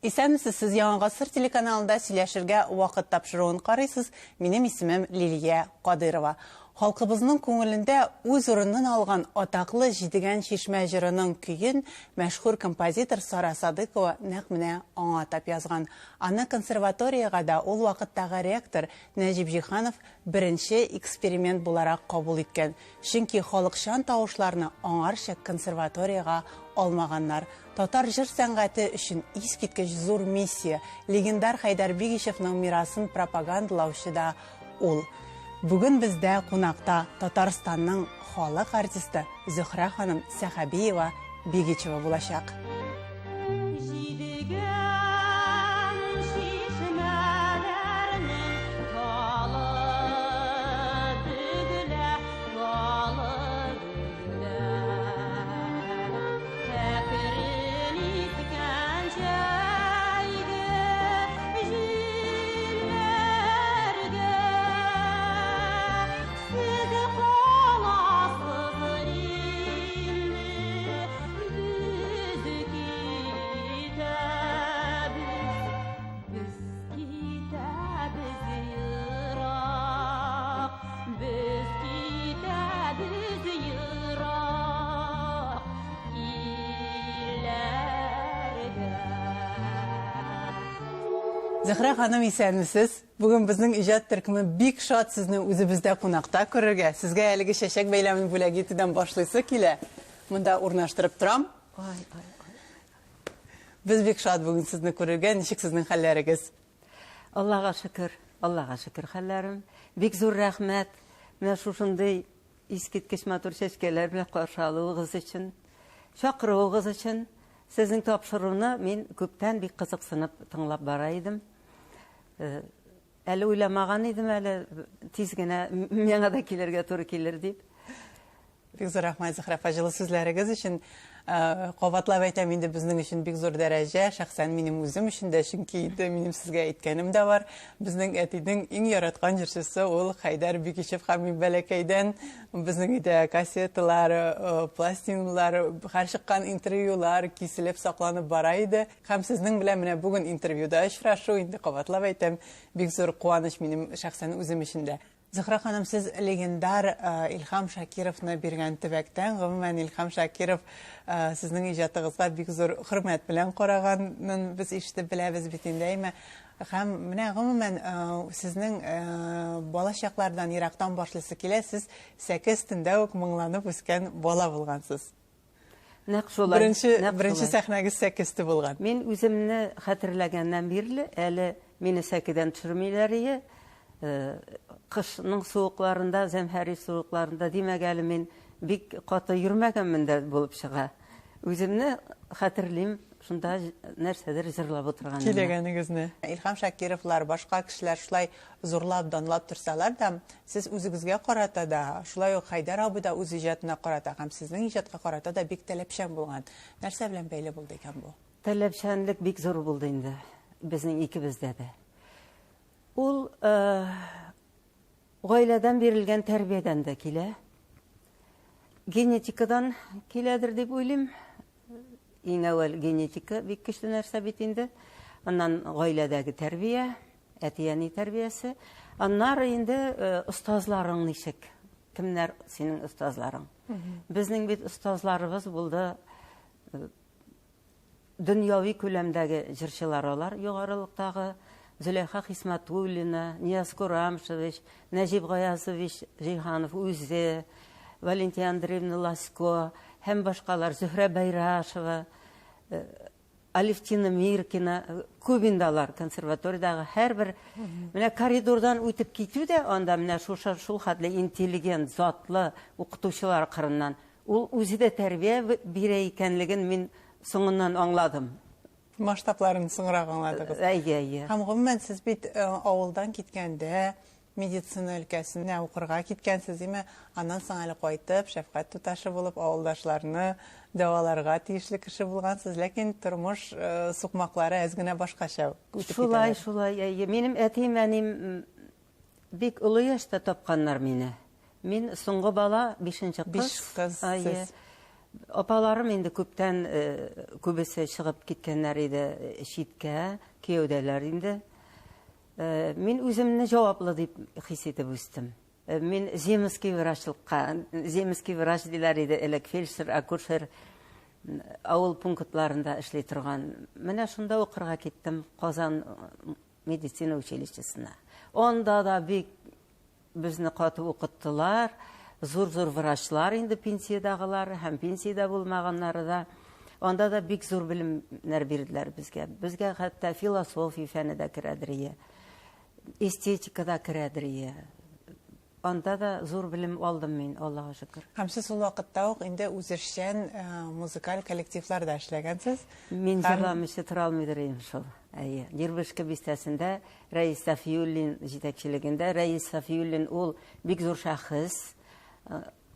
Исәнмесез, сез Яңа Гасыр телеканалында сөйләшергә вакыт тапшыруын карыйсыз. Минем исемем Лилия Кадырова. Халкыбызның күңелендә үз урынын алган атаклы Җидегән чишмә җырының көен мәшһүр композитор Сара Садыкова нәкъ менә аңлатып язган. Аны консерваториягә дә ул вакыттагы ректор Нәҗип Җиһанов беренче эксперимент буларак кабул иткән. Чөнки халыкчан тавышларны аңарча консерваториягә алмаганнар. Татар җыр сәнгате өчен искиткеч зур миссия. Легендар Хайдар Бигишевның мирасын пропагандалаучы да ул. Бүген бездә кунакта Татарстанның халык артисты Зөһрә ханым Сәхәбиева Бигичева булачак. Зөһрә ханым, исәнмесез? Бүген безнең иҗат төркеме бик шат сезне үзебездә кунакта күрергә. Сезгә әлеге чәчәк бәйләмен бүләк итүдән башлыйсы килә. Монда урнаштырып торам. Без бик шат бүген сезне күрергә. Ничек сезнең хәлләрегез? Аллага шөкер хәлләрем. Бик зур рәхмәт. Менә шушындый искиткеч матур чәчкәләр белән каршы алуыгыз өчен, чакыруыгыз өчен. Сезнең тапшыруны мин күптән бик кызыксынып тыңлап бара идем. Әле уйламаган идем, әле тиз генә миңа да килергә туры килер дип. Бик зур рәхмәт, Зөһрә, фаҗылы сүзләрегез өчен. Кабатлап әйтәм, инде безнең өчен бик зур дәрәҗә, шәхсән минем үзем өчен дә, чөнки минем сезгә әйткәнем дә бар. Безнең әтинең иң яраткан җырчысы ул Хайдар Бигишев һәм бәләкәйдән безнең өйдә кассеталар, пластиналар, һәр чыккан интервьюлар киселеп сакланып бара иде. Һәм сезнең белән менә бүген интервьюда очрашу, инде кабатлап әйтәм, бик зур куаныч минем шәхсән үзем өчен дә. Зөһрә ханым, сез легендар Илһам Шакировны биргән төбәктән, гомумән Илһам Шакиров сезнең иҗатыгызга бик зур хөрмәт белән караганын без ишетеп беләбез бит инде. Һәм менә гомумән сезнең балачаклардан ерактан башлыйсы килә, сез 8 төндә үк моңланып үскән бала булгансыз. Нәкъ шулай. Беренче сәхнәгез 8 булган. Мин үземне хәтерләгәннән бирле, әле мине сәкедән төшермиләр иде. Кышның суыкларында, зәмһәри суыкларында димәк әле мин бик каты йөрмәгәнмен дә булып чыга. Үземне хәтерлим, шунда нәрсәдер җырлап утырган. Киләгәнегезне. Илһам Шакировлар, башка кешеләр шулай зурлап, данлап торсалар да, сез үзегезгә карата да, шулай ук Хайдар абый да үз иҗатына карата һәм сезнең иҗатка карата да бик таләпчән булган. Нәрсә белән бәйле булды икән бу? Таләпчәнлек бик зур булды инде безнең икебездә дә. Ул гаиләдән бирелгән тәрбиядән дә килә. Генетикадан киләдер дип уйлыйм. Иң әүвәл генетика бик көчле нәрсә бит инде. Аннан гаиләдәге тәрбия, әти-әни тәрбиясе. Аннары инде остазларың ничек? Кемнәр синең остазларың? Безнең бит остазларыбыз булды дөньяви күләмдәге җырчылар алар, югарылыктагы Зөләйха Хисмәтуллина, Нияз Курамшевич, Нәҗип Гаязович Җиһанов үзе, Валентия Андреевна Ласько, һәм башкалар, Зөһрә Байрашева, Алевтина Миркина, күбиндалар консерваториядагы һәрбер менә коридордан үтеп китү дә анда менә шул хәтле интеллигент, затлы укытучылар кырыннан ул үзе дә тәрбия бирә икәнлеген мин соңыннан аңладым. Масштабларын соңрак аңладыгыз. Һәм гомумән сез бит авылдан киткәндә медицина өлкәсенә укырга киткәнсез, име? Аннан соң әле кайтып, шәфкать туташы булып, авылдашларны дәваларга тиешле кеше булгансыз, ләкин тормыш сукмаклары әз генә башкача үтеп китә. Шулай. Минем әти-әним бик олы яшьтә тапканнар мине. Мин соңгы бала, 5нче кыз. Апаларым инде күптән күбесе чыгып киткәннәр иде читкә, кияүдәләр инде. Мин үземне җаваплы дип хис итеп үстем. Мин земский врач диләр иде, элек фельдшер, акушер авыл пунктларында эшли торган. Менә шунда укырга киттем, Казан медицина училищесына. Онда да бик безне каты укыттылар. Зур врачлар инде пенсиядагылар һәм пенсиядә булмаганнары да. Онда да бик зур белемнәр бирделәр безгә. Безгә хәтта философия фәне дә керәдер, эстетика да керәдер. Анда да зур белем алдым мин, Аллаһка шөкер. Һәм сез ул вакытта ук инде үзешчән музыкаль коллективларда эшләгәнсез. Мин җырламыйча тора алмыйдыр инде шул. Дербышка бистәсендә Рәис Сафиуллин җитәкчелегендә, Рәис Сафиуллин ул бик зур шәхес.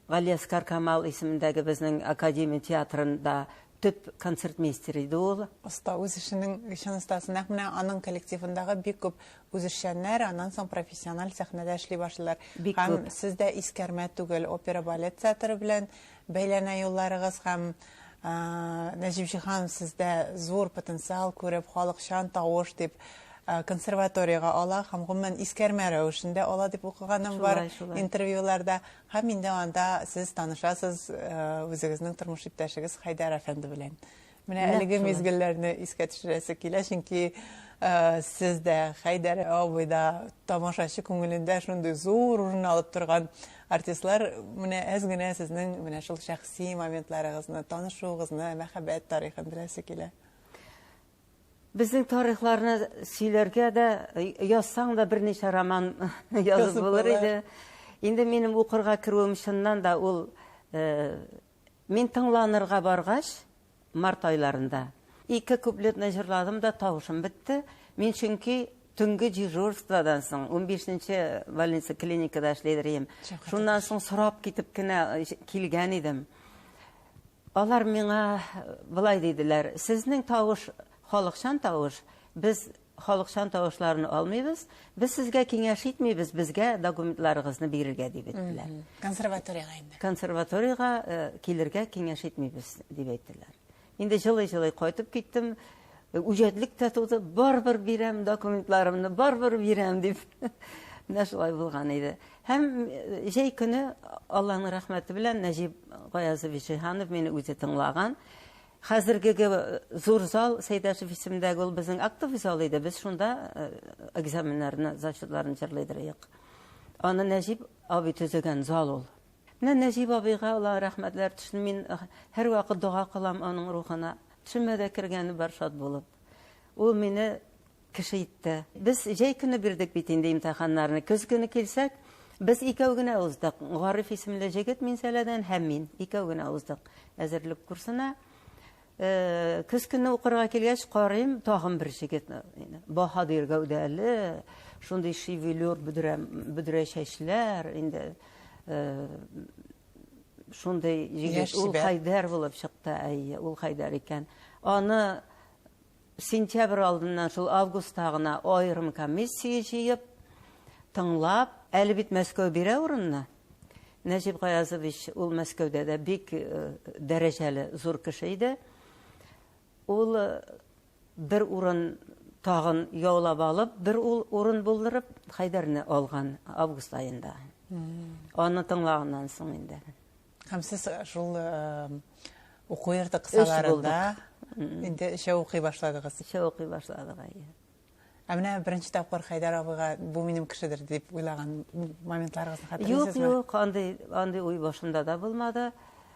Галиаскар Камал исемендәге безнең академия театрында төп концертмейстер иде ул. Оста үз эшенең остасы. Нәкъ менә аның коллективындагы бик күп үзешчәннәр, аннан соң профессиональ сәхнәдә эшли башлыйлар. Һәм сездә искәрмә түгел, опера-балет театры белән бәйләнә юлларыгыз һәм Нәҗип Җиһан сездә зур потенциал күреп, халыкчан тавыш дип консерваторияга ала һәм гомумән искәрмә рәвешендә ала дип укыганым бар интервьюларда. Һәм инде анда сез танышасыз үзегезнең тормыш иптәшегез Хайдар әфәнде белән. Менә әлеге мизгелләрне искә төшерәсе килә, чөнки сез дә Хайдар абый да тамашачы күңелендә шундый зур урын алып торган артистлар. Менә әз генә сезнең менә шул шәхси моментларыгызны, танышуыгызны, мәхәббәт тарихын беләсе килә. Безнең тарихларны сөйләргә дә, язсаң да берничә роман язып булыр иде. Инде минем укырга керүем шуннан да ул мин тыңланырга баргач, март айларында 2 куплетны җырладым да тавышым бетте. Мин чөнки төнге дежурстводан соң 15нче больница клиникада эшләдем. Шуннан соң сорап китеп кенә килгән идем. Алар миңа булай диделәр: "Сезнең тавыш халыкчан тавыш, без халыкчан тавышларны алмыйбыз, без сезгә киңәш итмибез, безгә документларыгызны бирергә" дип әйттеләр. Консерваторияга инде. Консерваторияга килергә киңәш итмибез дип әйттеләр. Инде җылый кайтып киттем. Үҗәтлек тә туды, барбер бирәм документларымны, барбер бирәм дип. Менә шулай булган иде. Һәм җәй көне Аллаһның рәхмәте белән Нәҗип Гаязович Җиһанов мине үзе тыңлаган. Хәзерге зур зал Сәйдәшев исемендәге ул безнең актовый зал иде. Без шунда экзаменнарны, зачетларны җырлыйдык. Аны Нәҗип абый төзегән зал ул. Менә Нәҗип абыйга Аллаһ рәхмәтләр төшсен. Мин һәр вакыт дуга кылам аның рухына. Төшмәдә кергәне бар шат булып. Ул мине кеше итте. Без җәй көне бирдек бит инде имтиханнарны. Көз көне килсәк, без икәү генә уздык. Гариф исемле җегет Минсәләдән һәм мин икәү генә уздык әзерлек курсына. Көз көне укырга килгәч, карыйм, тагын бер җегет, баһадир гәүдәле, шундый шевелюр, бүдрә чәчләр, инде шундый җегет, ул Хайдар булып чыкты, ул Хайдар икән. Аны сентябрь алдыннан шул августта гына аерым комиссия җыеп, тыңлап, әле бит Мәскәү бирә урынны. Нәҗип Гаязович ул Мәскәүдә дә бик дәрәҗәле зур кеше иде. Ул бер урын тагын яулап алып, бер урын булдырып, Хайдарны алган август айында. Аны тыңлаганнан соң инде. Һәм сез шул уку йорты кысаларында инде эшә укый башладыгыз. Эшә укый башладык. Менә беренче тапкыр Хайдар абыйга бу минем кешедер дип уйлаган моментларыгызны хәтерлисезме? Юк, андый уй башымда да булмады.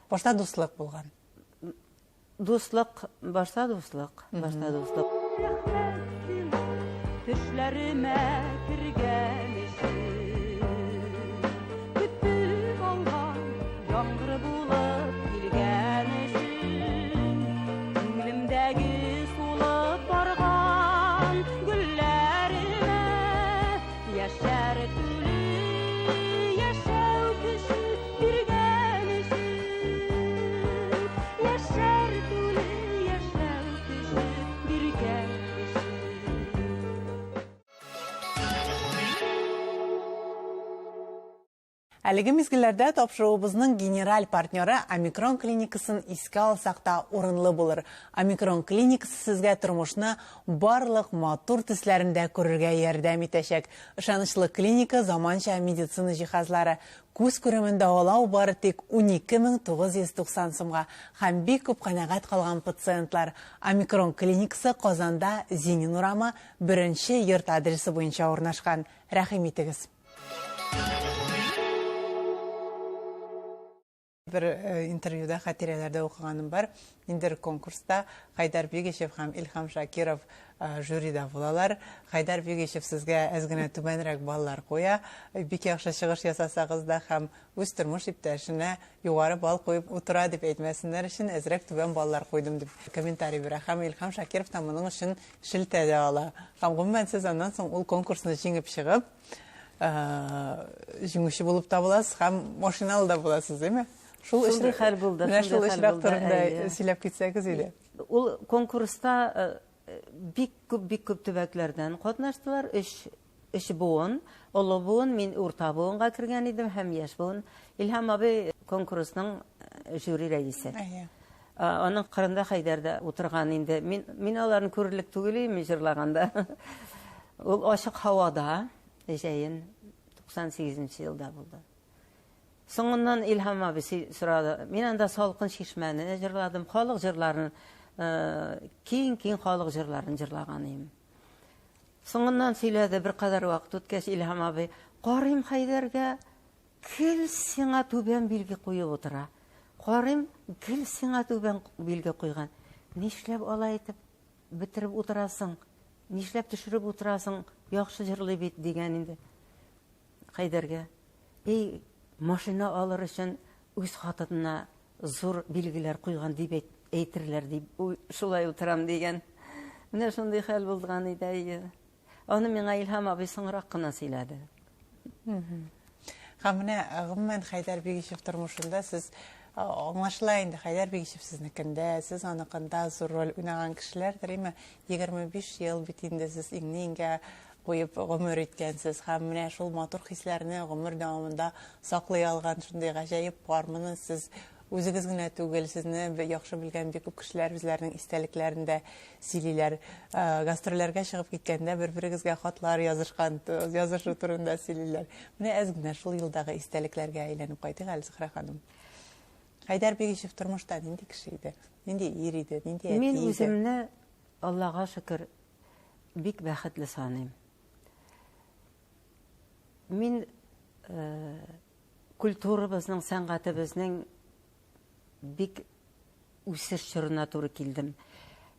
Башта дуслык булган. Башта дуслык. Төшләремә кергән көтүп алган яңгыр булып килгән күңелемдәге сулып барган гөлләремә яшәр түле яшәү көче биргән яшәр түле яшәү көче биргән. Әлеге мизгилләрдә тапшыруыбызның генераль партнеры Омикрон клиникасын искә алсак та урынлы булыр. Омикрон клиникасы сезгә тормышны барлык матур төсләрендә күрергә ярдәм итәчәк. Ышанычлы клиника заманча медицина җиһазлары, күз күремендә алау бары тик 12,990 сумга һәм бик күп канәгать калган пациентлар. Омикрон клиникасы Казанда Зенин урамы 1-нче йорт адресы буенча урнашкан. Рәхим итегез. Bir интервьюда хатирәләрдә укыганым бар. Индер конкурста Хайдар Бигешев һәм Илхам Шакиров жюрида булалар. Хайдар Бигешев сезгә әзгенә түбәнрәк баллар куя. Бик яхшы чыгыш ясасагыз да һәм үз тормыш иптәшенә югары балл куеп утыра дип әйтмәсеннәр өчен әзрәк түбән баллар куйдым дип комментарий бирә. Һәм Илхам Шакиров та моның өчен шелтә дә ала. Һәм гомумән сез аннан соң ул конкурсны җиңеп чыгып, җиңүче булып табыласыз һәм машиналы да буласыз, диме? Шулай хәл булды. Менә шул очрак турында сөйләп китсәгез иде. Ул конкурста бик күп төбәкләрдән катнаштылар. Өч буын, олы буын, мин урта буынга кергән идем һәм яшь буын. Илһам абый конкурсның жюри рәисе. Аның кырында Хайдарда утырган инде. Мин аларны күрерлек түгел идем җырлаганда. Ул ачык һавада, җәен 98нче елда булды. Соңыннан Илһам абый сорады. Мин анда салкын шишмәне җырладым. Халык җырларын, киң халык җырларын җырлаган идем. Соңыннан сөйләде, бер кадәр вакыт үткәч Илһам абый, "Карыйм Хайдарга кил сиңа түбән билге куеп утыра. Карыйм, кил сиңа түбән билге куйган. Нишләп алай итеп битереп утырасың? Нишләп төшереп утырасың? Яхшы җырлый бит" дигән инде. Хайдарга, машина алыр өчен үз хатынына зур билгеләр куйган дип әйтерләр дип шулай утырам дигән. Менә шундый хәл булган иде. Аны миңа Илһам абый соңрак кына сөйләде. Һәм менә гомумән Хайдар Бигешев тормышында сез аңлашыла инде. Хайдар Бигешев сезнекендә, сез аныкында зур роль уйнаган кешеләрдер, име? 25 ел бит инде сез иңнегә куеп гомер иткәнсез һәм менә шул матур хисләрне гомер дәвамында саклый алган шундый гаҗәеп пармыны сез үзегез генә түгел, сезне яхшы белгән бик күп кешеләр үзләренең истәлекләрендә сөйлиләр. Гастрольләргә чыгып киткәндә бер-берегезгә хатлар язышкан, язышу турында сөйлиләр. Менә әз генә шул елдагы истәлекләргә әйләнеп кайтыйк әле, Зөһрә ханым. Хайдар Бигешев тормышта нинди кеше иде? Нинди ир иде? Нинди әти иде? Мин үземне, Аллага шөкер, бик бәхетле саныйм. Мин культурабызның, сәнгатебезнең бик үсеш чорына туры килдем.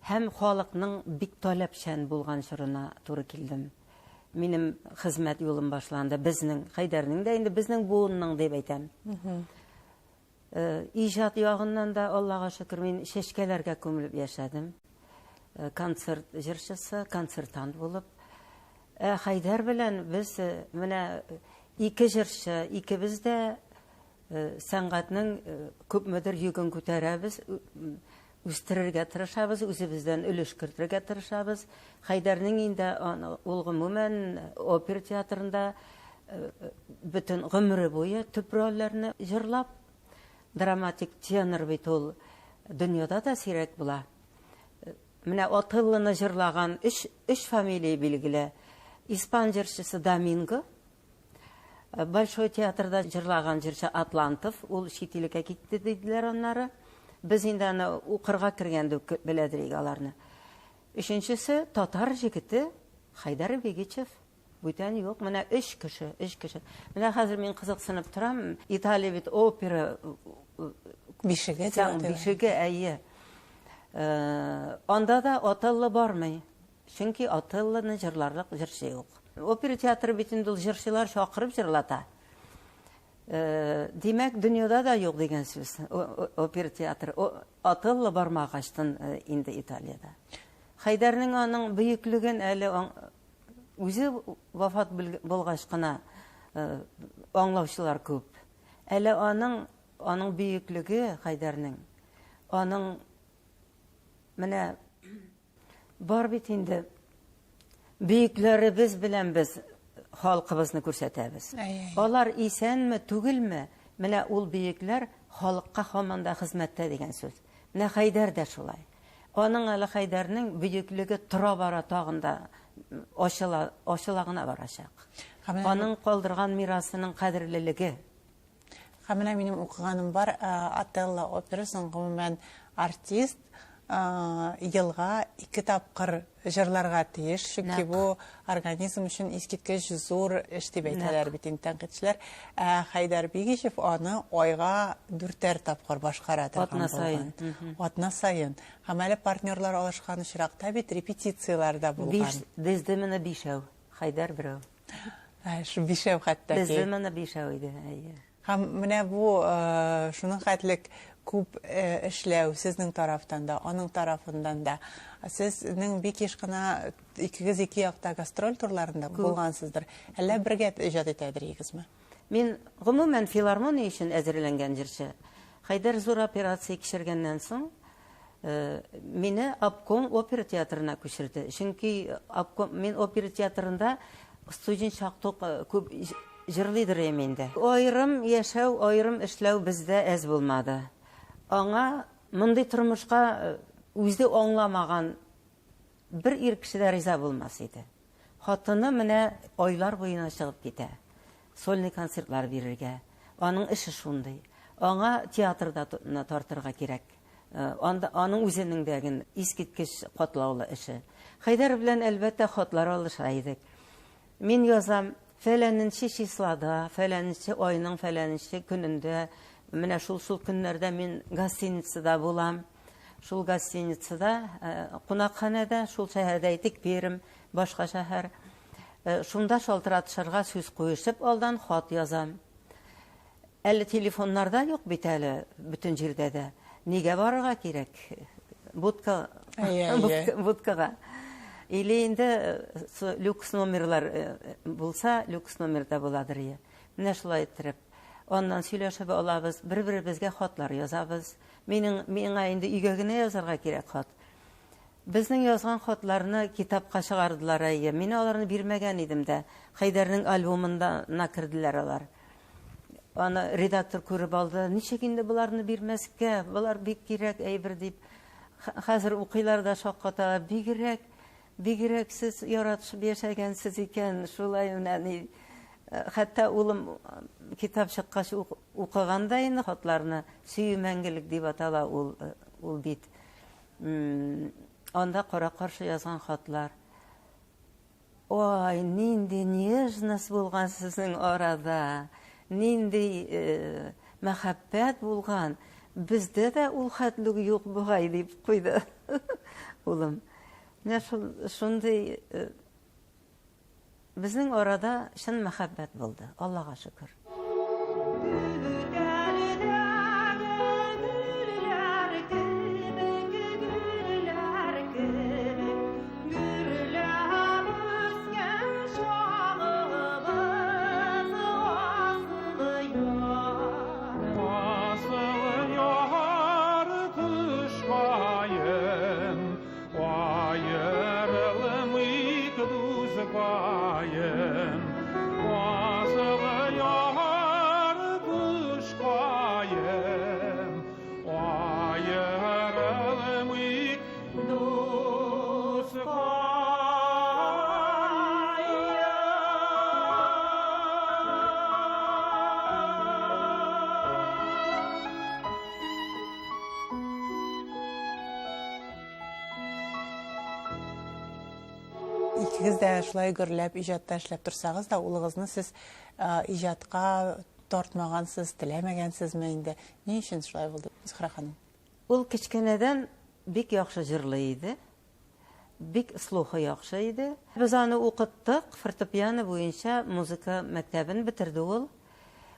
Һәм халыкның бик таләпчән булган чорына туры килдем. Минем хезмәт юлым башланды. Безнең Хайдарның да инде безнең буынның дип әйтәм. Иҗат ягыннан да Аллага шөкер мин чәчкәләргә күмелеп яшәдем. Концерт җырчысы, концертант булып. Хайдар белән без менә ике җырчы, икебез дә сәнгатьнең күпмедер йөген күтәрәбез, үстерергә тырышабыз, үзебездән өлеш кертергә тырышабыз. Хайдарның инде ул гомумән опера театрында бөтен гомере буе төп рольләрне җырлап, драматик тенор бит ул дөньяда да сирәк була. Менә Атыллыны җырлаган өч фамилия билгеле. Испан җырчысы Доминго, Большой театрда җырлаган җырчы Атлантов, ул чит-илеккә китте диделәр аннары. Без инде аны укырга кергәндә беләдек аларны. Өченчесе татар җегете Хайдар Бигешев. Бүтән юк, менә 3 кеше. Менә хәзер мин кызыксынып торам, Италия бит опера бишеге, әйе. Анда да Атыллы бармый. Чөнки Атыллыны җырларлык җырчы юк. Опера театры бит инде җырчылар чакырып җырлата. Димәк, дөньяда да юк дигән сүз. Опера театры Атыллы бармагачтан инде Италиядә. Хайдарның аның бөеклеген әле үзе вафат булгач кына аңлаучылар күп. Әле аның бөеклеге Хайдарның, аның менә бар бит инде бөекләребез белән без халкыбызны күрсәтәбез. Әй. Алар исәнме, түгелме? Менә ул бөекләр халыкка һаман да хезмәттә дигән сүз. Менә Хәйдәр дә шулай. Аның әле Хәйдәрнең бөеклеге тора бара тагында ачыла гына барачак. Аның калдырган мирасының кадерлелеге. Менә минем укыганым бар, Отелло операсын гомумән артист елга 2 тапкыр җырларга тиеш, чөнки бу организм өчен искиткеч зур эш дип әйтәләр бит тәнкыйтьчеләр. Хәйдәр Бигишев аны айга 4 тапкыр башкара торган булган. Атна сайын. Һәм әле партнерлар алышкан очракта бит репетицияләрдә булган. Бездә менә 5 Хәйдәр берәү. Шу 5 хәтта. Бездә менә 5 иде. Һәм менә бу шуның хәтлек күп эшләү сезнең тарафтан да, аның тарафындан да. Сезнең бик еш кына 2 якта гастроль турларында булгансыздыр. Әллә бергә иҗат итәдерегезме? Мин гомумән филармония өчен әзерләнгән җырчы. Хәйдәр зур операция кичергәннән соң мине обком опера театрына күчерде. Чөнки мин опера театрында студент чактык күп җырлыйдыр инде. Айрым яшәү, айрым эшләү бездә әз булмады. Аңа мондый тормышка үзе аңламаган бер ир кеше дә риза булмас иде. Хатыны менә айлар буена чыгып китә. Сольный концертлар бирергә. Аның эше шундый. Аңа театрда тартырга кирәк. Аның үзенең дәген искиткеч катлаулы эше. Хәйдәр белән әлбәттә хатлар алыша идек. Мин язам, фәләненче числода, фәләненче айның фәләненче көнендә, менә шул көннәрдә мин гостиницада булам. Шул гостиницада, кунакханәдә, шул шәһәрдә әйтик, Пермь, башка шәһәр. Шунда шалтыратышырга сүз куешып алдан хат язам. Әле телефоннарда юк бит әле бүтән җирдә дә. Нигә барырга кирәк? Будкага. Или инде люкс номерлар булса, люкс номерда буладыр. Менә шулай итеп, аннан сөйләшеп алабыз, бер-беребезгә хатлар язабыз. Миңа инде өйгә генә язарга кирәк хат. Безнең язган хатларны китапка чыгардылар. Мин аларны бирмәгән идем дә. Хәйдәрнең альбомында накырдылар алар. Аны редактор күреп алды. Ничек инде буларны бирмәскә? Булар бик кирәк әйбер дип. Хәзер укыйлар да шакката бигрәк сез яратышып яшәгәнсез икән. Шулай менә хәтта улым китап чыккач укыганда инде хатларны сөю мәңгелек дип атала ул бит. Анда кара-каршы язган хатлар. Ой, нинди нежность булган сезнең арада. Нинди мәхәббәт булган. Бездә дә ул хәтлек юк бугай дип куйды улым. Менә шундый безнең арада шын мәхәббәт булды. Аллага шөкер. Ikiniz de şulay gürlәп, иҗатта эшләп торсагыз да, улыгызны сез иҗатка тартмагансыз, теләмәгәнсезме инде? Ни өчен шулай булды, Зөһрә ханым? Ул кичкенәдән бик яхшы җырлый иде. Бик слухы яхшы иде. Без аны укыттык, фортепиано буенча музыка мәктәбен бетерде ул.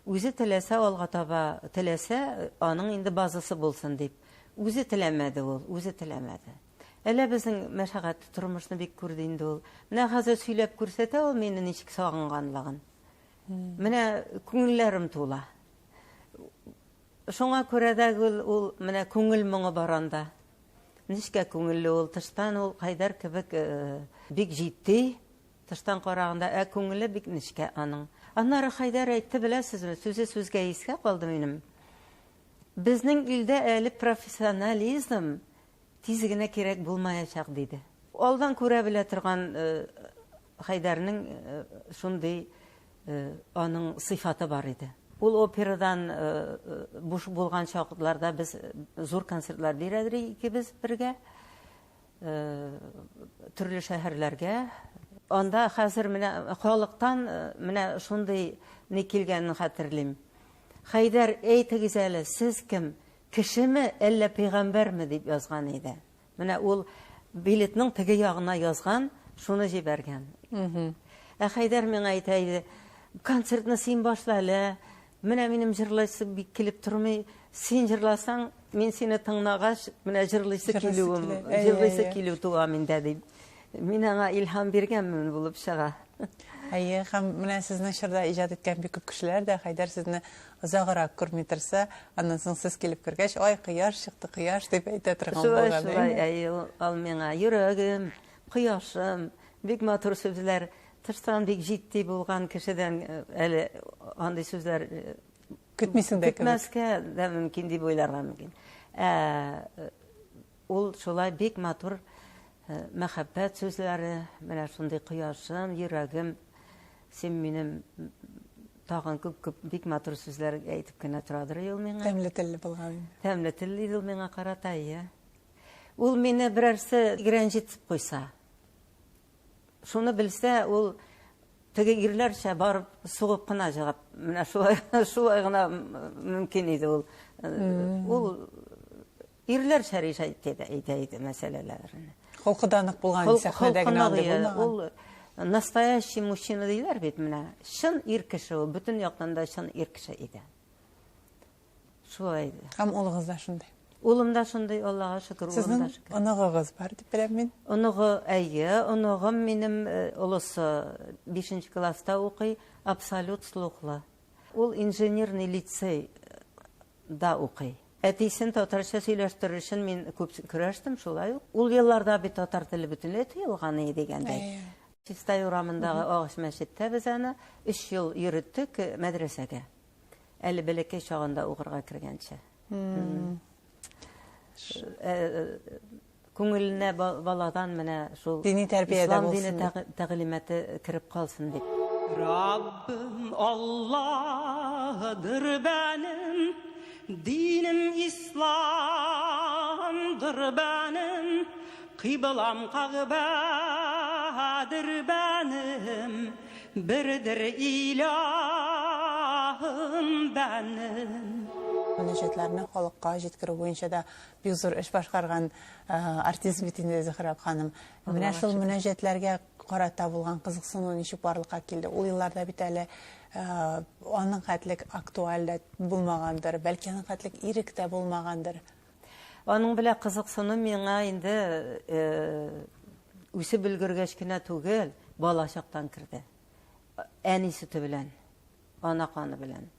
Үзе теләсә алга таба, теләсә аның инде базасы булсын дип. Үзе теләмәде ул, үзе теләмәде. Әле безнең мәшәкать тормышны бик күрде инде ул. Менә хәзер сөйләп күрсәтә ул мине ничек сагынганлыгын. Менә күңелләрем тула. Шуңа күрә дә ул менә күңел моңы баранда. Ничек күңелле ул тыштан ул Хәйдәр кебек бик җитди, Тыштан караганда күңеле бик нечкә аның. Аннары Хайдар әйтте, беләсезме, сүзгә искә калды минем. Безнең илдә әле профессионализм тиз генә кирәк булмаячак диде. Алдан күрә белә торган Хайдарның шундый аның сыйфаты бар иде. Ул операдан буш булган чакларда без зур концертлар бирәдер икебез бергә, төрле шәһәрләргә. Анда хәзер менә халыктан менә шундый ни килгәнне хәтерлим. Хайдар, әйтегез әле, сез кем? Кешеме, әллә пәйгамбәрме дип язган иде. Менә ул билетның теге ягына язган, шуны җибәргән. Хайдар миңа әйтә иде, концертны син башла әле. Менә минем җырлыйсы бик килеп тормый. Син җырласаң, мин сине тыңлагач, менә җырлыйсы килү туа миндә дип. Мин аңа илһам биргәнмен булып чыга. Һәм менә сезнең чорда иҗат иткән бик күп кешеләр дә Хайдар сезне озаграк күрми торса, аннан соң сез килеп кергәч, ай, кояш чыкты, кояш дип әйтә торган булган. Шулай, ал миңа йөрәгем, кояшым, бик матур сүзләр, тыштан бик җитди булган кешедән әле андый сүзләр көтмисең дә көтмәскә дә мөмкин дип уйларга мөмкин. Ул шулай бик матур мәхәббәт сүзләре, менә шундый кояшым, йөрәгем, син минем тагын күп бик матур сүзләр әйтеп кенә торадыр ул миңа. Тәмле телле булган. Тәмле телле ул миңа карата. Ул мине берәрсе рәнҗетеп куйса, шуны белсә, ул теге ирләрчә барып сугып кына җавап. Менә шулай гына мөмкин иде ул. Ул ирләрчә әйтә иде мәсьәләләрне. Холкыданык булган сәхнәдәге булмаган. Ул настоящий мужчина диләр бит менә. Шын ир кеше ул, бөтен яктан да шын ир кеше иде. Шулай. Һәм улыгыз да шундый. Улым да шундый, Аллага шөкер, улым да шөкер. Оныгыгыз бар дип беләм мин. Оныгым минем олысы 5нче класста укый, абсолют слухлы. Ул инженерный лицей да укый. Әтисен татарча сөйләштерер өчен мин күп көрәштем, шулай ук. Ул елларда бит татар теле бөтенләй тыелган иде дигәндәй. Чистай урамындагы Агач мәчеттә без аны 3 ел йөреттек мәдрәсәгә. Әле бәләкәй чагында укырга кергәнчә. Күңеленә баладан менә шул дини тәрбиядә булсын. Ислам дини тәгълиматы кирип калсын дип. Rabbim Allah'dır benim, dinim İslam'dır benim, kıblam Ka'be'dir benim, birdir ilahım benim. Мөнәҗәтләрне халыкка җиткерү буенча да бик зур эш башкарган артист бит инде Зөһрәб ханым. Менә шул мөнәҗәтләргә карата булган кызыксыну ничек барлыкка килде? Ул елларда бит әле аның хәтлек актуаль да булмагандыр, бәлки аның хәтлек ирек тә булмагандыр. Аның белән кызыксыну миңа инде үсеп өлгергәч кенә түгел, балачактан кирде. Әнисе белән, ана каны белән.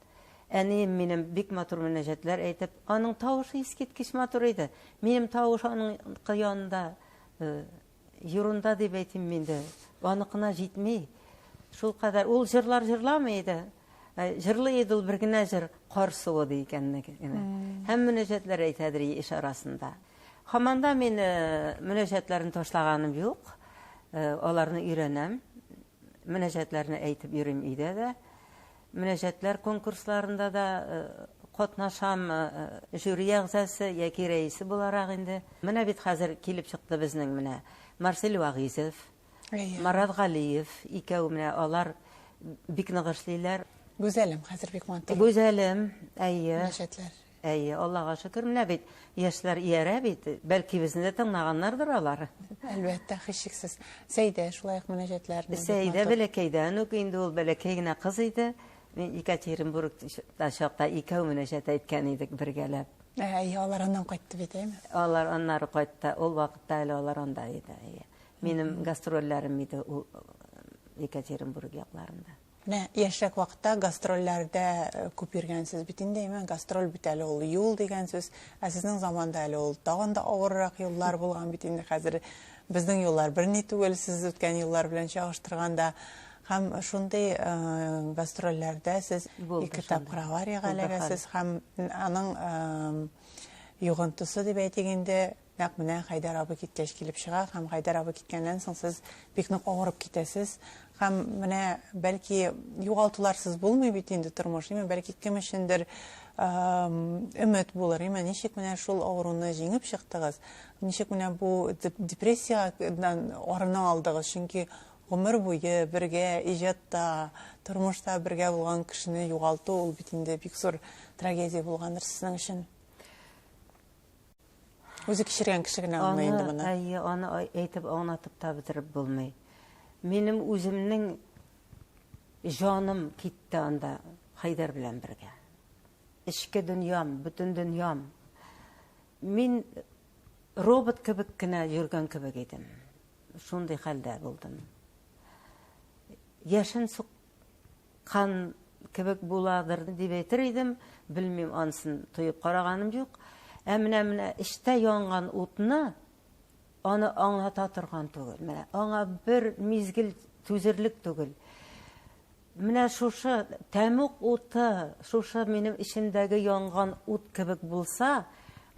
Әнием минем бик матур мөнәҗәтләр әйтеп, аның тавышы искиткеч матур иде. Минем тавыш аның янында, юрында дип әйтим миндә. Аныкына җитми. Шул кадәр ул җырлар җырламый иде. Җырлый иде ул бер генә җыр, кар суы дигәнне. Һәм мөнәҗәтләр әйтәдер ишарасында. Һаманда мин мөнәҗәтләрен ташлаганым юк. Аларны өйрәнәм. Мөнәҗәтләрне әйтеп йөрим өйдә дә. Мөнәҗәтләр конкурсларында да катнашам, жюри әгъзасы яки рәисе буларак инде. Менә бит хәзер килеп чыкты безнең менә Марсель Вагизов, Марат Галиев, икәү менә алар бик нык эшлиләр. Гүзәлем, хәзер бик матур. Гүзәлем, Мөнәҗәтләр. Аллага шөкер, менә бит яшьләр иярә бит. Бәлки безне дә тыңлаганнардыр алар. Әлбәттә, һичшиксез. Сәйдә шулай мөнәҗәтләрне. Сәйдә бәләкәйдән үк инде ул бәләкәй генә кыз иде. Мен Екатеринбургта чакта икәү мөнәҗәт әйткән идек бергәләп. Алар аннан кайтты бит, әйме? Алар аннары кайтты. Ул вакытта әле алар анда иде. Минем гастрольләрем иде ул Екатеринбург якларында. Менә яшьрәк вакытта гастрольләрдә күп йөргәнсез бит инде, гастроль бит әле ул юл дигән сүз, ә сезнең заманда әле ул тагын да авыррак юллар булган бит инде. Хәзер безнең юллар берни түгел, сез үткән юллар белән чагыштырганда. Һәм шундый гастрольләрдә сез ике тапкыр авариягә эләгәсез, һәм аның йогынтысы дип әйтик инде, нәкъ менә Хайдар абый киткәч килеп чыга, һәм Хайдар абый киткәннән соң сез бик нык авырып китәсез. Һәм менә бәлки югалтуларсыз булмый бит инде тормыш, бәлки кем өчендер өмет булыр. Ничек менә шул авыруны җиңеп чыктыгыз? Ничек менә бу депрессиядан арына алдыгыз? Чөнки гомер буе бергә иҗатта, тормышта бергә булган кешене югалту ул бит инде бик зур трагедия булгандыр сезнең өчен. Үзе кичергән кеше генә аңлый инде моны. Аны әйтеп аңлатып та бетереп булмый. Минем үземнең җаным китте анда Хайдар белән бергә. Ичке дөньям, бөтен дөньям. Мин робот кебек кенә йөргән кебек идем. Шундый хәлдә булдым. Яшен суккан кебек буладыр дип әйтер идем, белмим, ансын тоеп караганым юк. Менә эштә янган утны аны аңлата торган түгел. Менә аңа бер мизгел түзерлек түгел. Менә шушы тәмук уты, шушы минем ишемдәге янган ут кебек булса,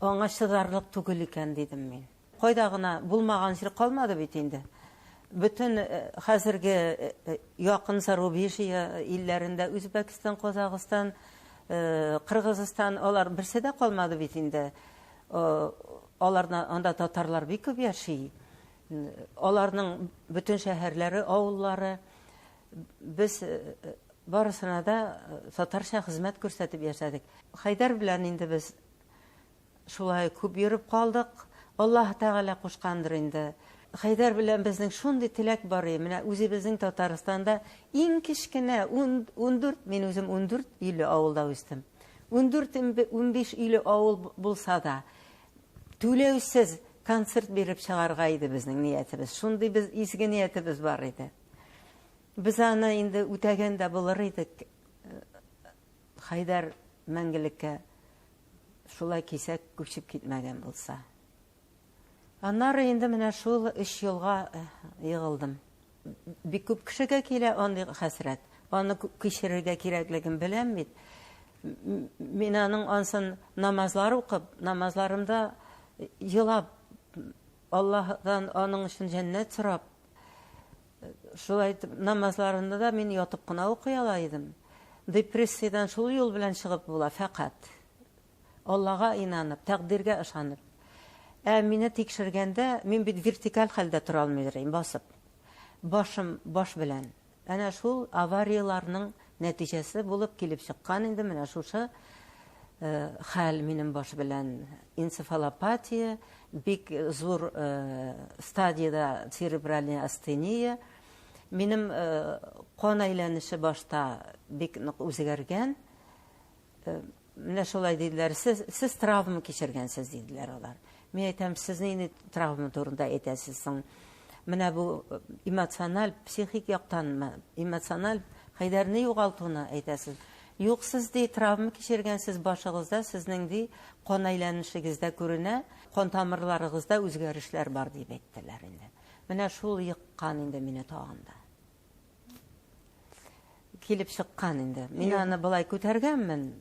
аңа чыдарлык түгел икән дидем мин. Кайда гына булмаган җир калмады бит инде. Bütün хәзерге якын зарубежье илләрендә Үзбәкстан, Казакстан, Кыргызстан, алар берсе дә калмады бит инде. Аларда анда татарлар бик күп яши. Аларның bütün шәһәрләре, авыллары, без барысына да татарча хезмәт күрсәтеп яшәдек. Хайдар белән инде без шулай күп йөреп калдык. Аллаһ Тәгалә кушкандыр инде. Хайдар белән безнең шундый теләк бар иде. Менә үзебезнең Татарстанда иң кичкенә 14, мин үзем 14 иле авылда үстем. 14-15 иле авыл булса да, түләүсез концерт биреп чыгарга иде безнең ниятебез. Шундый без изге ниятебез бар иде. Без аны инде үтәгәндә булыр идек. Хайдар мәңгелеккә шулай кисәк күчеп китмәгән булса. Аннары инде менә шул 3 елга йыгылдым. Бик күп кешегә килә андый хәсрәт. Аны кичерергә кирәклеген беләм бит. Мин аның ансын намазлар укып, намазларымда елап, Аллаһтан аның өчен җәннәт сорап, шулай намазларында да мин ятып кына укый ала идем. Депрессиядан шул юл белән чыгып була фақат. Аллаһка инанып, тәкъдиргә ышанып. Мине тикшергәндә мин бит вертикаль хәлдә тора алмыйм, басып. Башым баш белән. Әнә шул аварияларның нәтиҗәсе булып килеп чыккан инде менә шушы хәл минем баш белән. Энцефалопатия, бик зур стадияда церебральная астения. Минем кан әйләнеше башта бик нык үзгәргән. Менә шулай диделәр. Сез травма кичергәнсез диделәр алар. Мен әйтәм, сез нинди травма турында әйтәсез? Менә бу эмоциональ, психик яктанмы? Эмоциональ Хайдарны югалтуны әйтәсез. Юк, сез ди травма кичергәнсез башыгызда, сезнең ди кан әйләнешегездә күренә, кан тамырларыгызда үзгәрешләр бар дип әйттеләр инде. Менә шул йыккан инде мине тагында. Килеп чыккан инде. Мин аны былай күтәргәнмен.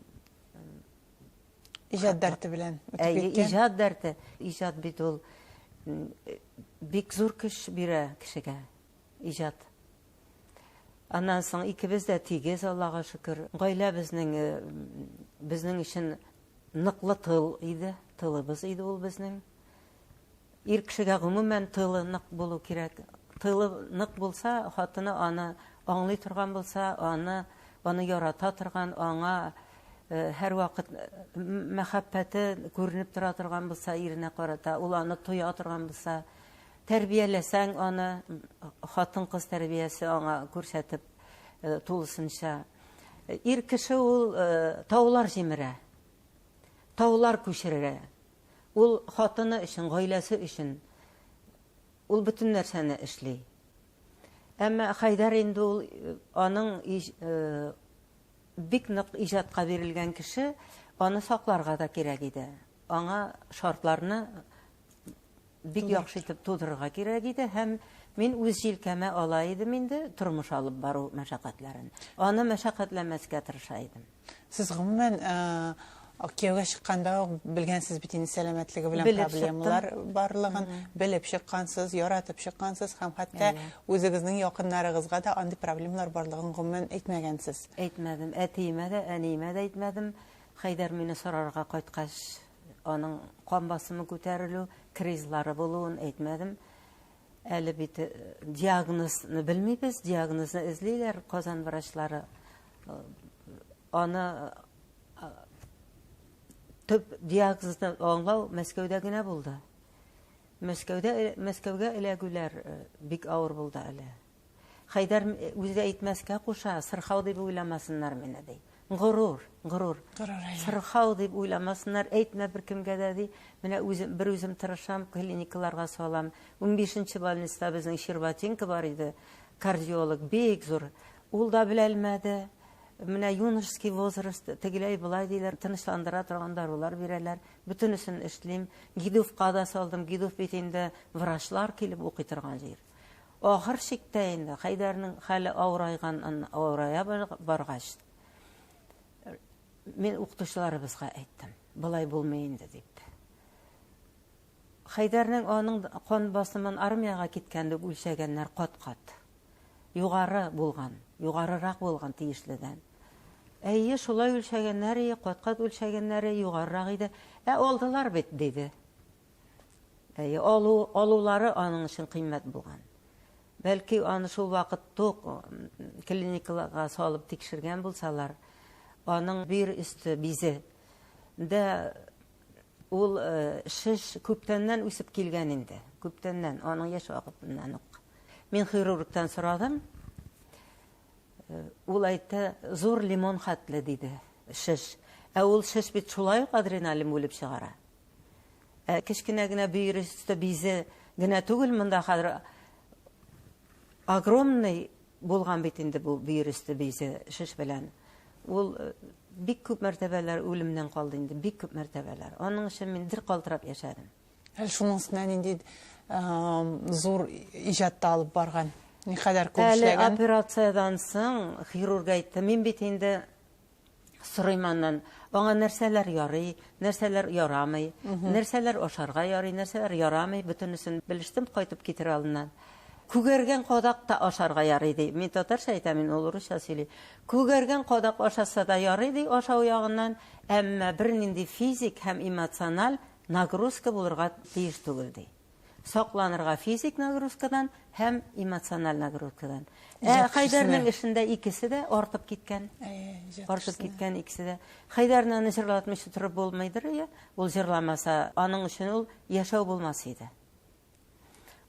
İcad dərti bilən ötüb getken. İcad dərti. İcad bit ol bik zor küş birə kişigə. İcad. Ondan soň ikimiz de tigiz, Allah'a şükür. Gaýla bizning için nıqlı tıl idi. Tılыбыз idi ol bizning. Ir kişigə gümümən tılı nıq bolu kirek. Tılı nıq bulsa, hatıны аны аңлый торган bulsa, аны ярata торган, аңа her vaqt мәхәббәте күренеп тора торган булса, иренә карата, ул аны тоя торган булса, тәрбияләсәң аны, хатын-кыз тәрбиясе аңа күрсәтеп тулысынча. Ир кеше ул таулар җимерә, таулар күчерә. Ул хатыны өчен, гаиләсе өчен ул бөтен нәрсәне эшли. Әмма Хайдар инде ул аның бик нык иҗатка бирелгән кеше, аны сакларга да кирәк иде. Аңа шартларны бик яхшы итеп тудырырга кирәк иде һәм мин үз җилкәмә ала идем инде тормыш алып бару мәшәкатьләрен. Аны мәшәкатьләмәскә тырыша идем. Сез гомумән кияүгә чыкканда белгәнсез бит инде сәламәтлеге белән проблемалар барлыгын, белеп чыккансыз, яратып чыккансыз һәм хәтта үзегезнең якыннарыгызга да андый проблемалар барлыгын гомумән әйтмәгәнсез. Әйтмәдем, әтиемә дә, әниемә дә әйтмәдем. Хайдар мине сорарга кайткач, аның кан басымы күтәрелү, кризлары булуын әйтмәдем. Әле бит диагнозны белмибез, диагнозны эзлиләр Казан врачлары. Аны төп диагнозны аңлау Мәскәүдә генә булды. Мәскәүгә эләгүләр бик авыр булды әле. Хайдар үзе әйтмәскә куша, сырхау дип уйламасыннар мине ди. Горур. Сырхау дип уйламасыннар, әйтмә бер кемгә дә ди. Менә үзем тырышам, клиникаларга салам. 15нче больниста безнең Щербатинка бар иде, кардиолог бик зур. Ул да беләлмәде. Менә юношеский возраст, тегеләй булай диләр, тынычландыра торган дарулар бирәләр. Бөтенесен эшлим. Гидовка да салдым. Гидов бит инде врачлар килеп укый торган җир. Ахыр чиктә инде Хайдарның хәле авырая баргач, мен укытучыларыбызга әйттем. Булай булмый инде дип. Хайдарның аның кан басымын армияга киткәндә үлчәгәннәр кат-кат. Югарырак булган тиешледән. Әйе, шулай үлчәгәннәр, кат-кат үлчәгәннәр югарырак иде. Алдылар бит диде. Әйе, алулары аның өчен кыйммәт булган. Бәлки аны шул вакыт клиникаларга салып тикшергән булсалар, аның бир өсте бизе дә ул шеш күптәннән үсеп килгән инде. Күптәннән, аның яшь вакытыннан ук. Мин хирургтан сорадым. Ул әйтте, зур лимон хәтле диде, шеш. Ул шеш бит шулай ук адреналин үлеп чыгара. Кечкенә генә бир өсте бизе генә түгел, монда хәзер огромный булган бит инде бу бир өсте бизе шеш белән. Ул бик күп мәртәбәләр үлемнән калды инде, бик күп мәртәбәләр. Аның өчен мин дир калтырап яшәдем. Шуның өстенә инде зур иҗатта алып барган. Никадәр күп эшләгән. Әле операциядән соң хирург әйтте, мин бит инде сорыйманнан, аңа нәрсәләр ярый, нәрсәләр ярамый, нәрсәләр ашарга ярый, нәрсәләр ярамый, бөтенесен белештем, кайтып китер алдыннан. Күгәргән кадак та ашарга ярый ди. Мин татарча әйтәм, мин ул русча сөйли. Күгәргән кадак ашаса да ярый ди ашау ягыннан, әмма бер нинди физик һәм эмоциональ нагрузка булырга тиеш түгел ди. Сакланырга физик нагрузкадан һәм эмоциональ нагрузкадан. Хайдарның эшендә икесе дә артып киткән. Артып киткән икесе дә. Хайдарны җырлатмыйча торып булмыйдыр, ул җырламаса, аның өчен ул яшәү булмас иде.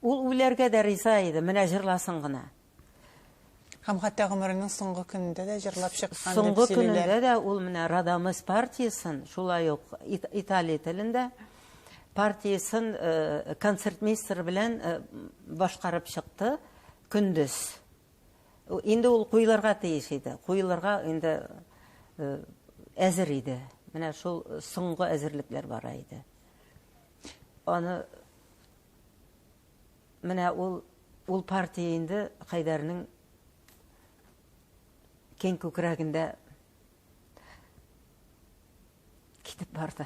Ул үләргә дә риза иде, менә җырласын гына. Һәм хәтта гомеренең соңгы көнендә дә җырлап чыккан дип Соңгы сөйлиләр. көнендә дә ул менә Радамыс партиясын, шулай ук Италия телендә партиясын концертмейстер белән башкарып чыкты көндез. Инде ул куйларга тиеш иде. Куйларга инде әзер иде. Менә шул соңгы әзерлекләр бара иде. Аны менә ул партия инде Хайдарның кең күкрәгендә китеп барды.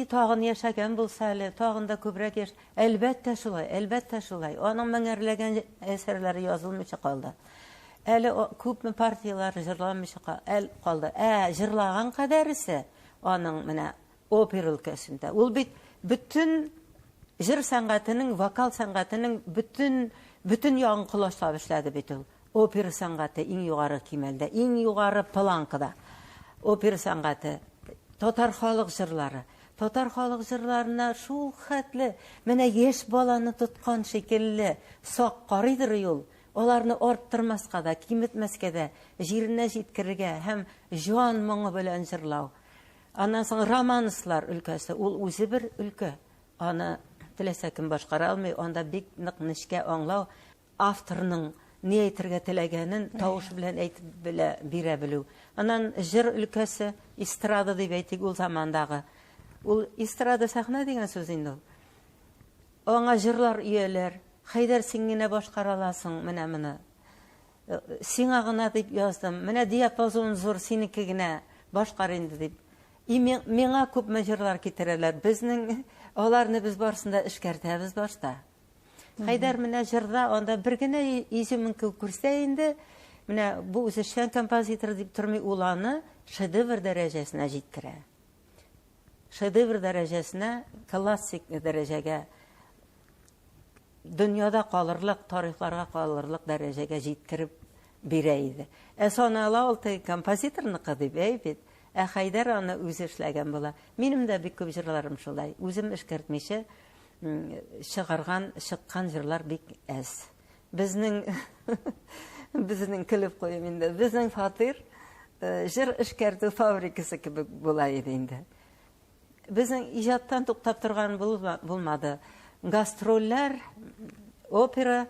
Тагын яшәгән булса әле, тагын да күбрәк яшь. Әлбәттә шулай. Аның мәңгәрләгән әсәрләре язылмыйча калды. Әле күпме партиялар җырламыйча калды. Җырлаган кадәресе аның менә опера өлкәсендә. Ул бит бүтән җыр сәнгатының, вокал сәнгатының бүтән ягын кулашлап эшләде бит ул. Опера сәнгате иң югары кимәлдә, иң югары планкада. Опера сәнгате, татар халык җырлары. Татар халык җырларына шул хәтле, менә яшь баланы тоткан шикелле, сак карыйдыр ул. Аларны арттырмаска да, киметмәскә дә, җиренә җиткерергә һәм җан моңы белән җырлау. Аннан соң романслар өлкәсе, ул үзе бер өлкә. Аны теләсә кем башкара алмый, анда бик нык нечкә аңлау. авторның не әйтергә теләгәнен тавыш белән әйтеп бирә белү. Аннан җыр өлкәсе, эстрада дип әйтик ул замандагы. Ул эстрада сәхнә дигән сүз инде ул. Аңа җырлар ияләр, Хәйдәр син генә башкара аласың, менә. Сиңа гына дип яздым. Менә диапазон зур, синеке генә башкар инде дип. Миңа күп җырлар китерәләр. Безнең аларны без барсында эшкәртәбез башта. Хәйдәр менә җырда анда бер генә изюмин күрсә инде, менә бу үзе шән композитор дип тормый, ул аны шедевр дәрәҗәсенә җиткерә. Шедевр дәрәҗәсенә, классик дәрәҗәгә, дөньяда калырлык, тарихларга калырлык дәрәҗәгә җиткереп бирә иде. Санала ул композиторныкы дип әйбит. Хәйдәр аны үзе эшләгән була. Минем дә бик күп җырларым шулай. Үзем эшкәртмичә чыккан җырлар бик әз. Безнең килеп куйым инде. Безнең фатир җыр эшкәртү фабрикасы кебек була иде инде. Безнең иҗаттан туктап торган булмады. Гастрольләр, опера,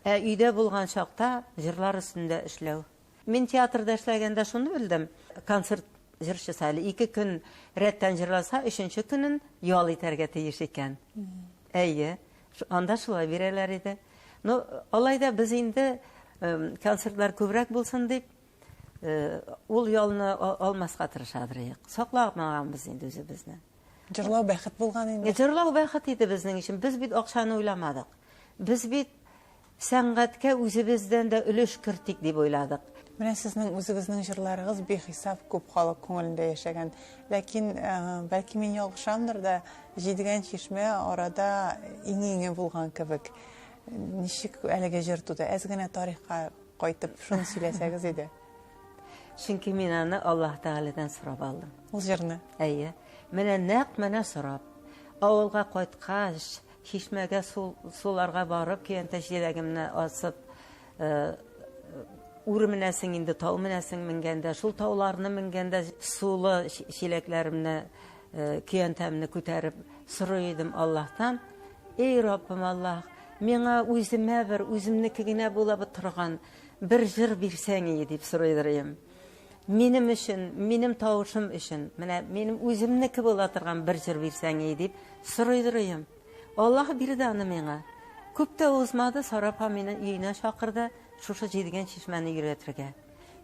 өйдә булган чакта җырлар өстендә эшләү. Мин театрда эшләгәндә шуны белдем. Концерт җырчысы әле 2 көн рәттән җырласа, 3нче көнен ял итәргә тиеш икән. Әйе, анда шулай бирәләр иде. Алайда без инде концертлар күбрәк булсын дип, ул ялны алмаска тырышадыр. Саклаганбыз инде үзебезне. Җырлау бәхет булган инде. Җырлау бәхет иде безнең өчен. Без бит акчаны уйламадык. Без бит сәнгатькә үзебездән дә өлеш кертик дип уйладык. Менә сезнең үзегезнең җырларыгыз бихисап күп халык күңелендә яшәгән. Ләкин бәлки мин ялгышамдыр да, җидегән чишмә арада иң булган кебек. Ничек әлеге җыр туды? Әз генә тарихка кайтып шуны сөйләсәгез иде. Чөнки мин аны Аллаһ Тәгаләдән сорап алдым. Ул җырны. Әйе. Менә нәкъ менә сорап. Авылга кайткач, чишмәгә суларга барып, көянтә җиләгемне асып, ур менәсең инде, тау менәсең менгәндә, шул тауларны менгәндә сулы чиләкләремне, көянтәмне күтәреп сорый идем Аллаһтан. Эй Раббым Аллаһ, миңа үземә бер үземнеке генә булып торган бер җыр бирсәң дип сорыйдырым. Минем өчен, минем тавышым өчен, менә минем үземнеке була торган бер җыр бирсәң дип сорыйдырым. Аллаһ бирде аны миңа. Күп тә узмады, Сарапа мине өенә чакырды, шушы җидегән чишмәне йөрәтергә.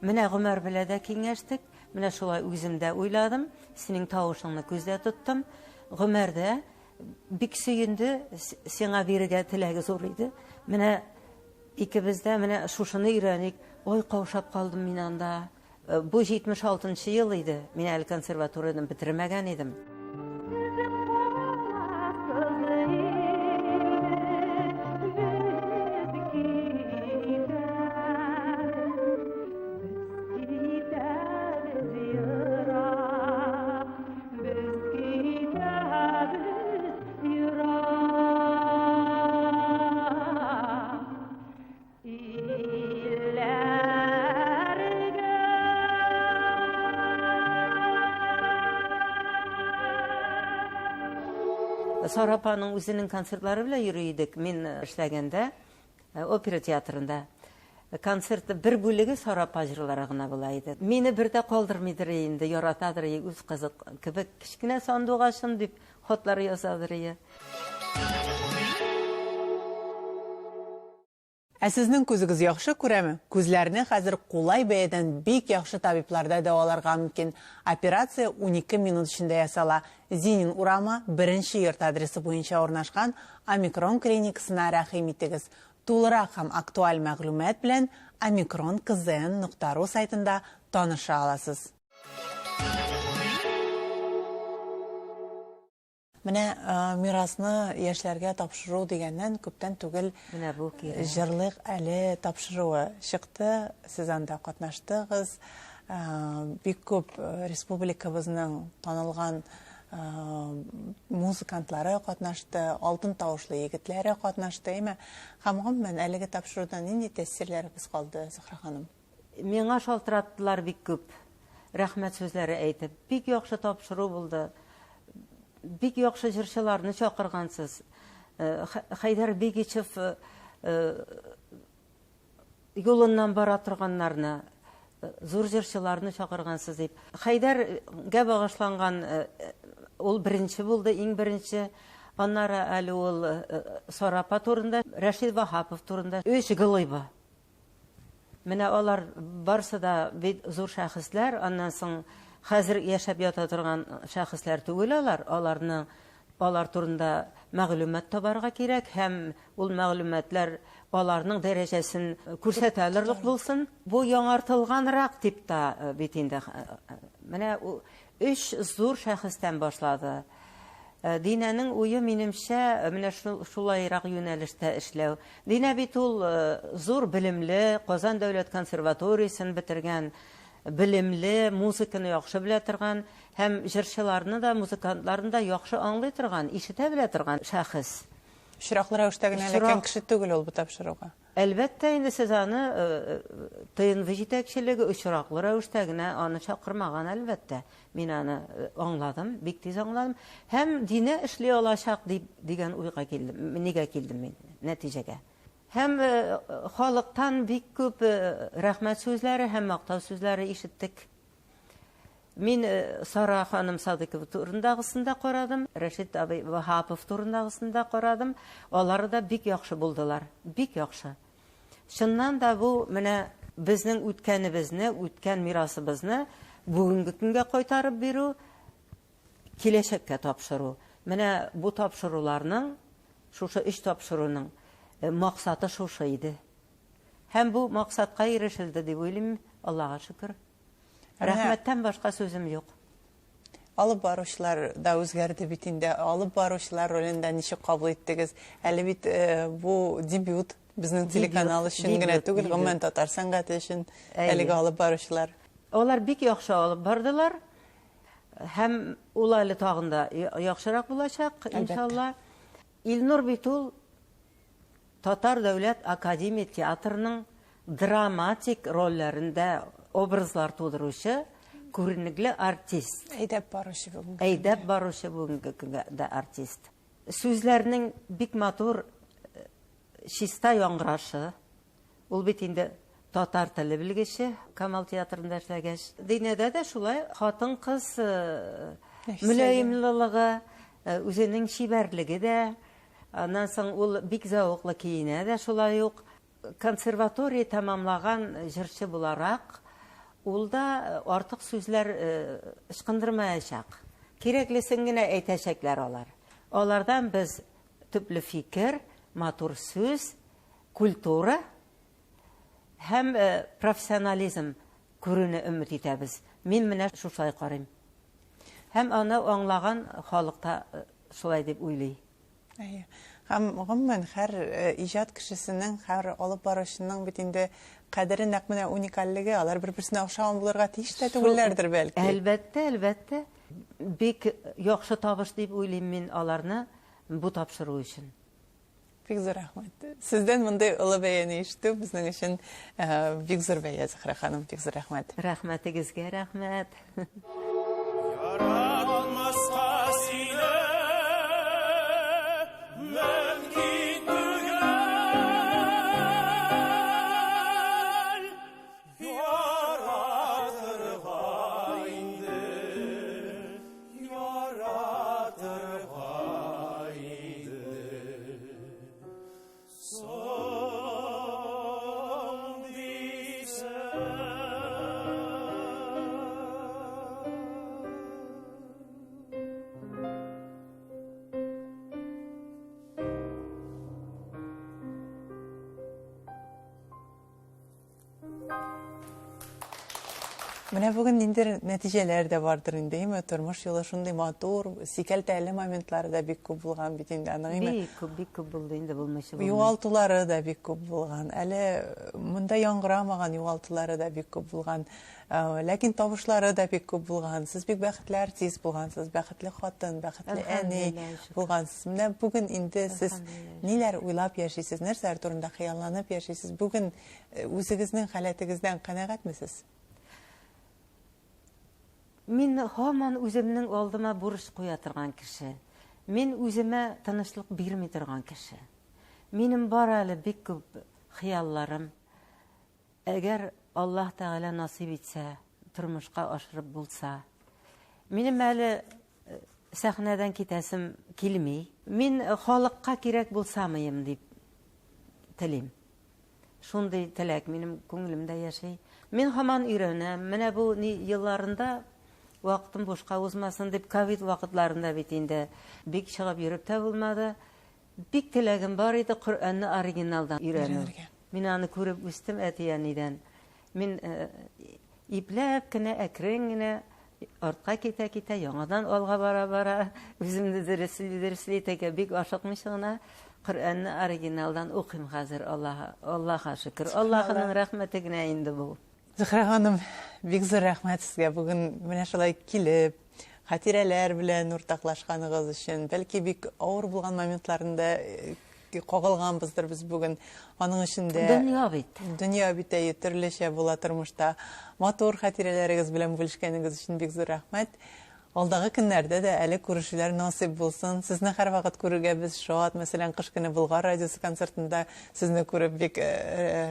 Менә Гомәр белән дә киңәштек, менә шулай үземдә уйладым, синең тавышыңны күздә тоттым. Гомәр дә бик сөенде, сиңа бирергә теләге зур иде. Менә икебез дә менә шушыны өйрәник. Ой, каушап калдым мин анда. Бу 76нчы ел иде. Мин әле консерваторияны бетермәгән идем. Сарапаның үзенең концертлары белән йөри идек. Мин эшләгәндә опера театрында концертта бер бүлеге Сарапа җырлары гына була иде. Мине бер дә калдырмыйдыр инде, яратадыр, үз кызык кебек кичкенә сандугачым дип хатлар язадыр. Сезнең күзегез яхшы күрәме? Күзләрне хәзер кулай бәядән бик яхшы табибларда дәваларга мөмкин. Операция 12 минут эчендә ясала. Зинин урамы 1нче йорт адресы буенча урнашкан Омикрон клиникасына рәхим итегез. Тулырак һәм актуаль мәгълүмат белән omikron.kzn.ru сайтында таныша аласыз. Менә мирасны яшьләргә тапшыру дигәннән күптән түгел җырлык әле тапшыруы чыкты. Сез анда катнаштыгыз. Бик күп республикабызның танылган музыкантлары катнашты, алтын тавышлы егетләре катнашты. Һәм гомумән әлеге тапшырудан нинди тәэсирләрегез калды, Зөһрә ханым? Миңа шалтыраттылар бик күп. Рәхмәт сүзләре әйтеп, бик яхшы тапшыру булды. Бик яхшы җырчыларны чакыргансыз. Хәйдәр Бигичев юлыннан бара торганнарны, зур җырчыларны чакыргансыз дип. Хайдарга багышланган ул беренче булды, иң беренче. Аннары әле ул Сарапа турында, Рәшид Вахапов турында, 3 Гылыйба. Менә алар барсы да бит зур шәхесләр, аннан соң хәзер яшәп ята торган шәхесләр түгел алар. Алар турында мәгълүмат табарга кирәк, һәм ул мәгълүматлар аларның дәрәҗәсен күрсәтәлерлек булсын. Бу яңартылганрак дип та бит инде. Менә 3 зур шәхестән башлады. Динәнең уе минемчә менә шулайрак юнәлештә эшләү. Динә бит ул зур белемле, Казан дәүләт консерваториясын бетергән, белемле, музыканы яхшы белә торган, һәм җырчыларны да, музыкантларны да яхшы аңлый торган, ишетә белә торган шәхес. Очраклы рәвештә генә ләкин кеше түгел ул бу тапшыруга. Әлбәттә, инде сез аны ТНВ җитәкчелеге очраклы рәвештә генә аны чакырмаган, әлбәттә. Мин аны аңладым, бик тиз аңладым. Һәм дине эшли алачак дигән уйга килдем. Нигә килдем мин нәтиҗәгә? Һәм халыктан бик күп рәхмәт сүзләре һәм мактау сүзләре ишеттек. Мин Сара ханым Садыкова турындагысында карадым, Рәшид абый Вахапов турындагысында карадым. Алар да бик яхшы булдылар, бик яхшы. Шуннан да бу менә безнең үткәнебезне, үткән мирасыбызны бүгенге көнгә кайтарып бирү, киләчәккә тапшыру. Менә бу тапшыруларның, шушы 3 тапшыруның максаты шушы иде. Һәм бу максатка ирешелде дип уйлыйм, Аллага шөкер. Рәхмәттән башка сүзем юк. Алып баручылар да үзгәрде бит инде. Алып баручылар ролендә ничек кабул иттегез? Әле бит бу дебют безнең телеканал өчен генә түгел, гомумән татар сәнгате өчен әлеге алып баручылар. Алар бик яхшы алып бардылар. Һәм ул әле тагында яхшырак булачак, иншалла. Илнур бит ул Татар дәүләт академия театрының драматик рольләрендә образлар тудыручы, күренекле артист. Әйдәп баручы бу. Әйдәп баручы бүгенге көндә артист. Сүзләрнең бик матур, чиста яңгырашы. Ул бит инде татар теле белгече, Камал театрында эшләгәч. Динәдә дә шулай хатын-кыз мөлаимлыгы, үзенең чибәрлеге дә, аннан соң ул бик зәвыклы киенә дә шулай ук. Консерватория тамамлаган җырчы буларак, ул да артык сүзләр ышкындырмаячак. Кирәклесен генә әйтәчәкләр алар. Алардан без төпле фикер, матур сүз, культура һәм профессионализм күрүне өмет итәбез. Мин менә шулай карыйм. Һәм аны аңлаган халыкта шулай дип уйлый. Һәм гомумән һәр иҗат кешесенең, һәр алып баручының бит инде кадере нәкъ менә уникальлеге, алар бер-берсенә охшаган булырга тиеш тә түгелләрдер бәлки. Әлбәттә, әлбәттә. Бик яхшы табыш дип уйлыйм мин аларны бу тапшыру өчен. Бик зур рәхмәт. Сездән мондай олы бәяне ишетү безнең өчен бик зур бәя, Зөһрә ханым. Бик зур рәхмәт. Рәхмәтегезгә рәхмәт. Менә бүген инде нәтиҗәләр дә бардыр инде, тормыш юлы шундый матур, сикәлтәле моментлары да бик күп булган бит инде, аның Бик күп булды инде булмыйча. Югалтулары да бик күп булган. Әле монда яңгырамаган югалтулары да бик күп булган. Ләкин табышлары да бик күп булган. Сез бик бәхетле артист булгансыз, бәхетле хатын, бәхетле әни булгансыз. Менә бүген инде сез ниләр уйлап яшисез, нәрсәләр турында хыялланып яшисез? Бүген үзегезнең халәтегездән канәгатьмисез? Мин һаман үземнең алдыма бурыч куя торган кеше. Мин үземә тынычлык бирми торган кеше. Минем бар әле бик күп хыялларым. Әгәр Аллаһ Тәгалә насип итсә, тормышка ашырып булса, минем әле сәхнәдән китәсем килми. Мин халыкка кирәк булсамыйм дип телим. Шундый теләк минем күңелемдә яши. Мин һаман өйрәнәм. Менә бу елларында вакытым бушка узмасын дип, ковид вакытларында бит инде бик чыгып йөреп тә булмады. Бик теләгем бар иде Коръәнне оригиналдан өйрәнү. Мин аны күреп үстем әти-әнидән. Мин ипләп кенә, әкрен генә артка китә, яңадан алга бара, үземне дөресли итәргә бик ашыкмыйча гына Коръәнне оригиналдан укыйм хәзер. Аллаһка шөкер. Аллаһның рәхмәте генә инде бу. Зөһрә ханым, бик зур рәхмәт сезгә бүген менә шулай килеп, хатирәләр белән уртаклашканыгыз өчен. Бәлки бик авыр булган моментларында кагылганбыздыр без бүген. Аның өчен дә дөнья бит төрлечә була тормышта. Матур хатирәләрегез белән бүлешкәнегез өчен бик зур рәхмәт. Алдагы көннәрдә дә әле күрешүләр насыйп булсын. Сезне һәр вакыт күрергә без шат. Мәсәлән, кыш көне Болгар радиосы концертында сезне күреп бик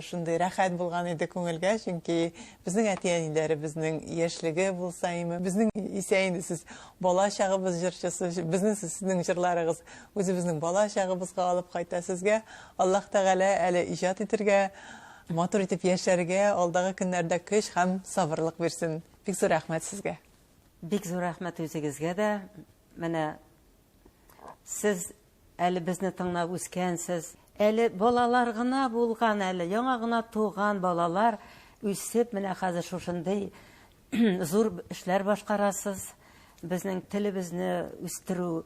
шундый рәхәт булган иде күңелгә, чөнки безнең әти-әниләре безнең яшьлеге булса име, безнең исә инде сез бала чагыбыз җырчысы, сезнең җырларыгыз үзебезнең бала чагыбызга алып кайта сезгә. Аллаһ Тәгалә әле иҗат итәргә, матур итеп яшәргә, алдагы көннәрдә көч һәм сабырлык бирсен. Бик зур рәхмәт сезгә. Бик зур рәхмәт үзегезгә дә. Менә сез әле безне тыңлап үскәнсез. Әле балалар гына булган, әле яңа гына туган балалар үсеп, менә хәзер шушындый зур эшләр башкарасыз. Безнең телебезне үстерү,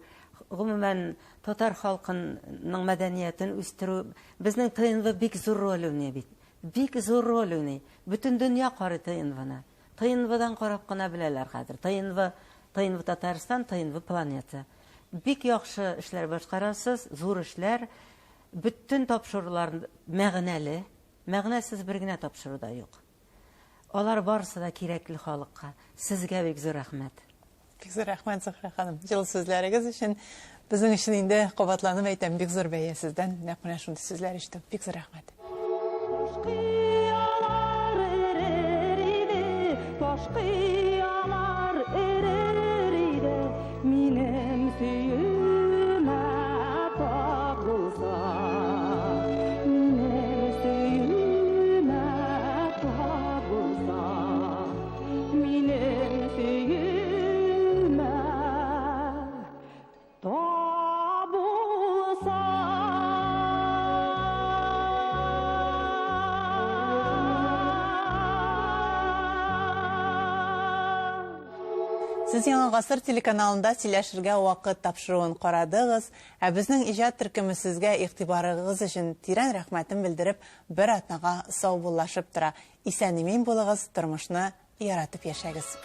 гомумән татар халкының мәдәниятен үстерү, безнең ТНВ бик зур роль уйный бит. Бик зур роль уйный. Бөтен дөнья карый ТНВны. ТНВдан карап кына беләләр хәзер. ТНВ Татарстан, ТНВ планета. Бик яхшы эшләр башкарасыз, зур эшләр. Бөтен тапшырулар мәгънәле, мәгънәсез бер генә тапшыру да юк. Алар барысы да кирәкле халыкка. Сезгә бик зур рәхмәт. Бик зур рәхмәт, Зөһрә ханым. Җылы сүзләрегез өчен безнең өчен инде кабатланып әйтәм, бик зур бәя сездән. Нәкъ менә шундый сүзләр ишетеп, бик зур рәхмәт. Кыялар эрер иде, минем сөюмә табылса. Минем сөюмә табылса. Минем сөюмә табылса. Сез Яңа гасыр телеканалында сөйләшергә вакыт тапшыруын карадыгыз, ә безнең иҗат төркеме сезгә игътибарыгыз өчен тирән рәхмәтен белдереп, бер атнага сау буллашып тора. Исән-имин булыгыз, тормышны яратып яшәгез.